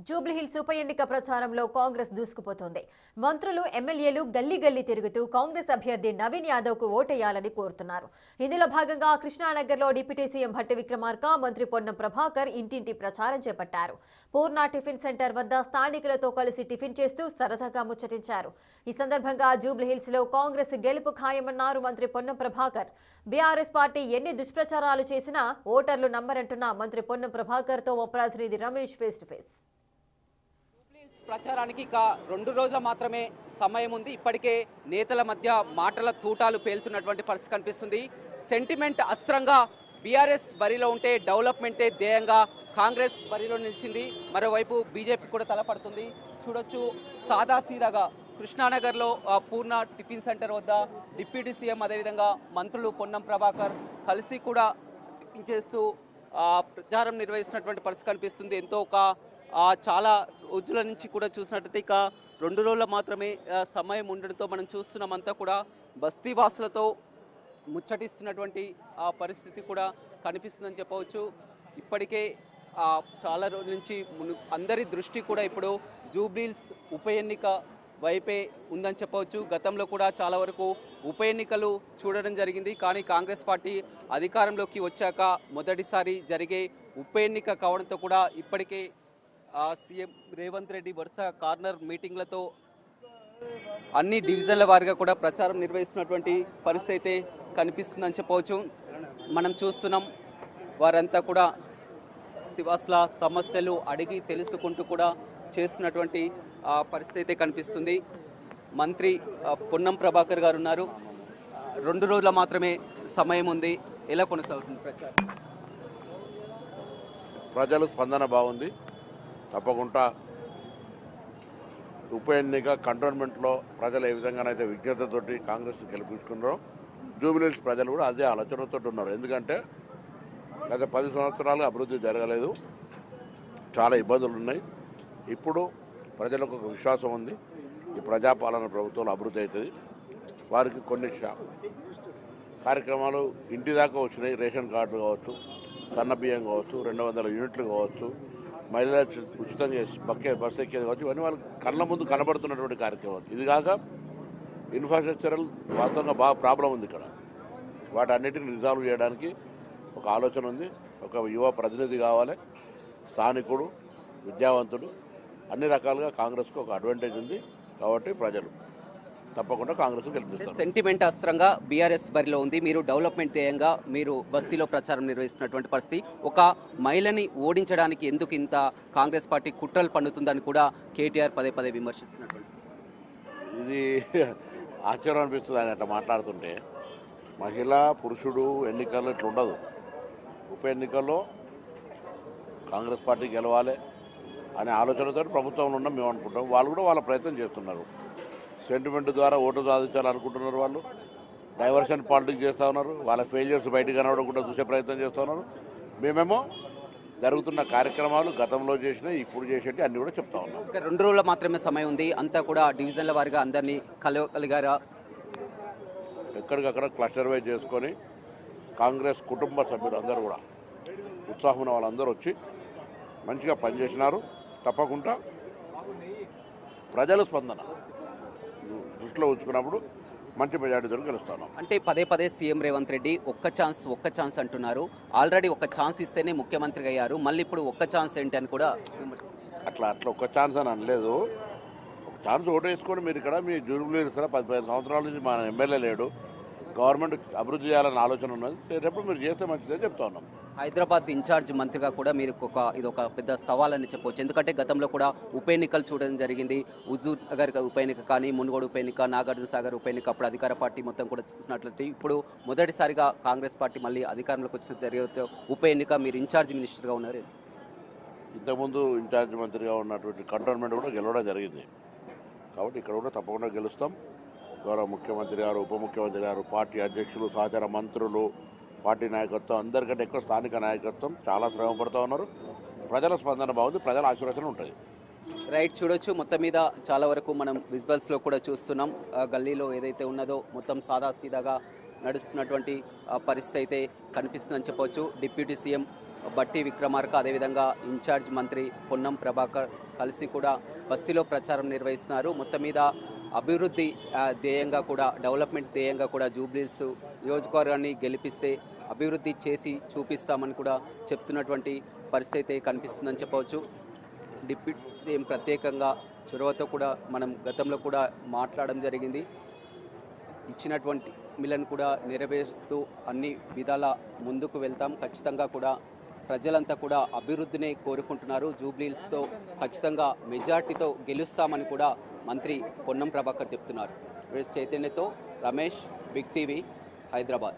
జూబ్లీహిల్స్ ఉప ఎన్నిక ప్రచారంలో కాంగ్రెస్ దూసుకుపోతోంది. మంత్రులు, ఎమ్మెల్యేలు గల్లీ గల్లీ తిరుగుతూ కాంగ్రెస్ అభ్యర్థి నవీన్ యాదవ్ కు ఓటేయాలని కోరుతున్నారు. ఇందులో భాగంగా కృష్ణానగర్లో డిప్యూటీ సీఎం భట్టి విక్రమార్క, మంత్రి పొన్నం ప్రభాకర్ ఇంటింటి ప్రచారం చేపట్టారు. పూర్ణ టిఫిన్ సెంటర్ వద్ద స్థానికులతో కలిసి టిఫిన్ చేస్తూ సరదాగా ముచ్చటించారు. ఈ సందర్భంగా జూబ్లీహిల్స్ లో కాంగ్రెస్ గెలుపు ఖాయమన్నారు మంత్రి పొన్నం ప్రభాకర్. బీఆర్ఎస్ పార్టీ ఎన్ని దుష్ప్రచారాలు చేసినా ఓటర్లు నమ్మరంటున్న మంత్రి పొన్నం ప్రభాకర్ తో మా ప్రతినిధి రమేష్ ఫేస్ టు ఫేస్. ప్రచారానికి ఇక 2 రోజుల మాత్రమే సమయం ఉంది. ఇప్పటికే నేతల మధ్య మాటల తూటాలు పేలుతున్నటువంటి పరిస్థితి కనిపిస్తుంది. సెంటిమెంట్ అస్త్రంగా బీఆర్ఎస్ బరిలో ఉంటే డెవలప్మెంటే ధ్యేయంగా కాంగ్రెస్ బరిలో నిలిచింది. మరోవైపు బీజేపీ కూడా తలపడుతుంది. చూడొచ్చు, సాదాసీదాగా కృష్ణానగర్లో పూర్ణ టిఫిన్ సెంటర్ వద్ద డిప్యూటీ సీఎం అదేవిధంగా మంత్రులు పొన్నం ప్రభాకర్ కలిసి కూడా టిఫిన్ చేస్తూ ప్రచారం నిర్వహిస్తున్నటువంటి పరిస్థితి కనిపిస్తుంది. ఎంతో చాలా రోజుల నుంచి కూడా చూసినట్టయితే ఇక 2 రోజుల మాత్రమే సమయం ఉండడంతో మనం చూస్తున్నామంతా కూడా బస్తీవాసులతో ముచ్చటిస్తున్నటువంటి పరిస్థితి కూడా కనిపిస్తుందని చెప్పవచ్చు. ఇప్పటికే చాలా రోజుల నుంచి అందరి దృష్టి కూడా ఇప్పుడు జూబ్లీహిల్స్ ఉప ఎన్నిక వైపే ఉందని చెప్పవచ్చు. గతంలో కూడా చాలా వరకు ఉప ఎన్నికలు చూడడం జరిగింది. కానీ కాంగ్రెస్ పార్టీ అధికారంలోకి వచ్చాక మొదటిసారి జరిగే ఉప ఎన్నిక కావడంతో కూడా ఇప్పటికే సీఎం రేవంత్ రెడ్డి వరుస కార్నర్ మీటింగ్లతో అన్ని డివిజన్ల వారిగా కూడా ప్రచారం నిర్వహిస్తున్నటువంటి పరిస్థితి అయితే కనిపిస్తుందని చెప్పవచ్చు. మనం చూస్తున్నాం, వారంతా కూడా స్థివాసుల సమస్యలు అడిగి తెలుసుకుంటూ కూడా చేస్తున్నటువంటి పరిస్థితి అయితే కనిపిస్తుంది. మంత్రి పొన్నం ప్రభాకర్ గారు ఉన్నారు. 2 రోజుల మాత్రమే సమయం ఉంది. ఎలా కొనసాగుతుంది ప్రచారం? ప్రజల స్పందన బాగుంది. తప్పకుండా ఉప ఎన్నిక కంటోన్మెంట్లో ప్రజలు ఏ విధంగానైతే విజ్ఞతతోటి కాంగ్రెస్ గెలిపించుకున్నారో జూబ్లీహిల్స్ ప్రజలు కూడా అదే ఆలోచనతో ఉన్నారు. ఎందుకంటే గత 10 సంవత్సరాలు అభివృద్ధి జరగలేదు, చాలా ఇబ్బందులు ఉన్నాయి. ఇప్పుడు ప్రజలకు ఒక విశ్వాసం ఉంది, ఈ ప్రజాపాలన ప్రభుత్వంలో అభివృద్ధి అవుతుంది. వారికి కొన్ని కార్యక్రమాలు ఇంటి దాకా వచ్చినాయి. రేషన్ కార్డులు కావచ్చు, సన్న బియ్యం కావచ్చు, 200 యూనిట్లు కావచ్చు, మహిళలకు ఉచితంగా చేసి బస్సు ఎక్కేది కావచ్చు, ఇవన్నీ వాళ్ళకి కళ్ళ ముందు కనబడుతున్నటువంటి కార్యక్రమాలు. ఇది కాక ఇన్ఫ్రాస్ట్రక్చరల్ వాస్తవంగా బాగా ప్రాబ్లం ఉంది ఇక్కడ. వాటన్నిటిని రిజాల్వ్ చేయడానికి ఒక ఆలోచన ఉంది. ఒక యువ ప్రతినిధి కావాలి, స్థానికుడు, విద్యావంతుడు, అన్ని రకాలుగా కాంగ్రెస్కు ఒక అడ్వాంటేజ్ ఉంది. కాబట్టి ప్రజలు తప్పకుండా కాంగ్రెస్ గెలిపిస్తారు. సెంటిమెంట్ అస్త్రంగా బీఆర్ఎస్ బరిలో ఉంది. మీరు డెవలప్మెంట్ ధ్యేయంగా మీరు బస్తీలో ప్రచారం నిర్వహిస్తున్నటువంటి పరిస్థితి. ఒక మహిళని ఓడించడానికి ఎందుకు ఇంత కాంగ్రెస్ పార్టీ కుట్రలు పన్నుతుందని కూడా కేటీఆర్ పదే పదే విమర్శిస్తున్నటువంటి ఇది ఆశ్చర్యం అనిపిస్తుంది ఆయన అట్లా మాట్లాడుతుంటే. మహిళ పురుషుడు ఎన్నికల్లో ఇట్లా ఉండదు. ఉప ఎన్నికల్లో కాంగ్రెస్ పార్టీ గెలవాలి అనే ఆలోచనతో ప్రభుత్వంలో ఉన్నాం మేము అనుకుంటాం. వాళ్ళు కూడా వాళ్ళ ప్రయత్నం చేస్తున్నారు. సెంటిమెంట్ ద్వారా ఓటు సాధించాలనుకుంటున్నారు. వాళ్ళు డైవర్షన్ పాలిటిక్స్ చేస్తూ ఉన్నారు. వాళ్ళ ఫెయిలియర్స్ బయటకు కనబడకుండా చూసే ప్రయత్నం చేస్తూ ఉన్నారు. మేమేమో జరుగుతున్న కార్యక్రమాలు గతంలో చేసినా ఇప్పుడు చేసేటి అన్ని కూడా చెప్తా ఉన్నాం. 2 రోజుల మాత్రమే సమయం ఉంది. అంతా కూడా డివిజన్ల వారిగా అందరినీ కలవగలిగారా? ఎక్కడికక్కడ క్లస్టర్ వైజ్ చేసుకొని కాంగ్రెస్ కుటుంబ సభ్యులు అందరూ కూడా ఉత్సాహమైన వాళ్ళందరూ వచ్చి మంచిగా పనిచేసినారు. తప్పకుండా ప్రజల స్పందన దృష్టిలో ఉంచుకున్నప్పుడు మంచి మెజార్టీతో గెలుస్తున్నాం. అంటే పదే పదే సీఎం రేవంత్ రెడ్డి ఒక్క ఛాన్స్ అంటున్నారు. ఆల్రెడీ ఒక ఛాన్స్ ఇస్తేనే ముఖ్యమంత్రిగా అయ్యారు. మళ్ళీ ఇప్పుడు ఒక్క ఛాన్స్ ఏంటి అని కూడా అట్లా ఒక్క ఛాన్స్ అని అనలేదు. ఒక ఛాన్స్ ఓటు వేసుకొని మీరు ఇక్కడ మీ జూబ్లీహిల్స్ 15 సంవత్సరాల నుంచి మన ఎమ్మెల్యే లేడు, గవర్నమెంట్ అభివృద్ధి చేయాలన్న ఆలోచన ఉన్నది. రేపు మీరు చేస్తే మంచిదని చెప్తా ఉన్నాం. హైదరాబాద్ ఇన్ఛార్జ్ మంత్రిగా కూడా మీరు ఇది ఒక పెద్ద సవాల్ అని చెప్పవచ్చు. ఎందుకంటే గతంలో కూడా ఉప ఎన్నికలు చూడడం జరిగింది. హుజూర్ నగర్ ఉప ఎన్నిక కానీ, మునుగోడు ఉప ఎన్నిక, నాగార్జున సాగర్ ఉప ఎన్నిక, అప్పుడు అధికార పార్టీ మొత్తం కూడా చూసినట్లయితే ఇప్పుడు మొదటిసారిగా కాంగ్రెస్ పార్టీ మళ్ళీ అధికారంలోకి వచ్చిన జరిగే ఉప ఎన్నిక మీరు ఇన్ఛార్జ్ మినిస్టర్గా ఉన్నారు. ఇంతకుముందు ఇన్ఛార్జ్ మంత్రిగా ఉన్నటువంటి కంటోన్మెంట్ కూడా గెలవడం జరిగింది. కాబట్టి ఇక్కడ కూడా తప్పకుండా గెలుస్తాం. గౌరవ ముఖ్యమంత్రి గారు, ఉప ముఖ్యమంత్రి గారు, పార్టీ అధ్యక్షులు, సహచర మంత్రులు, పార్టీ నాయకత్వం, అందరికంటే ఎక్కువ స్థానిక నాయకత్వం చాలా శ్రమ పడుతూ ఉన్నారు. ప్రజల స్పందన బాగుంది, ప్రజల ఆశీర్వచనం ఉంటుంది. రైట్, చూడొచ్చు మొత్తం మీద చాలా వరకు మనం విజువల్స్లో కూడా చూస్తున్నాం. గల్లీలో ఏదైతే ఉన్నదో మొత్తం సాదాసీదాగా నడుస్తున్నటువంటి పరిస్థితి అయితే కనిపిస్తుందని చెప్పవచ్చు. డిప్యూటీ సీఎం బట్టి విక్రమార్క, అదేవిధంగా ఇన్ఛార్జ్ మంత్రి పొన్నం ప్రభాకర్ కలిసి కూడా బస్తీలో ప్రచారం నిర్వహిస్తున్నారు. మొత్తం మీద అభివృద్ధి ధ్యేయంగా కూడా, డెవలప్మెంట్ ధ్యేయంగా కూడా జూబ్లీహిల్స్ నియోజకవర్గాన్ని గెలిపిస్తే అభివృద్ధి చేసి చూపిస్తామని కూడా చెప్తున్నటువంటి పరిస్థితి అయితే కనిపిస్తుందని చెప్పవచ్చు. డిప్యూటీ సీఎం ప్రత్యేకంగా చొరవతో కూడా మనం గతంలో కూడా మాట్లాడడం జరిగింది. ఇచ్చినటువంటి హామీలను కూడా నెరవేరుస్తూ అన్ని విధాల ముందుకు వెళ్తాం. ఖచ్చితంగా కూడా ప్రజలంతా కూడా అభివృద్ధినే కోరుకుంటున్నారు. జూబ్లీహిల్స్తో ఖచ్చితంగా మెజార్టీతో గెలుస్తామని కూడా మంత్రి పొన్నం ప్రభాకర్ చెప్తున్నారు. చైతన్యతో రమేష్, బిగ్ టీవీ, హైదరాబాద్.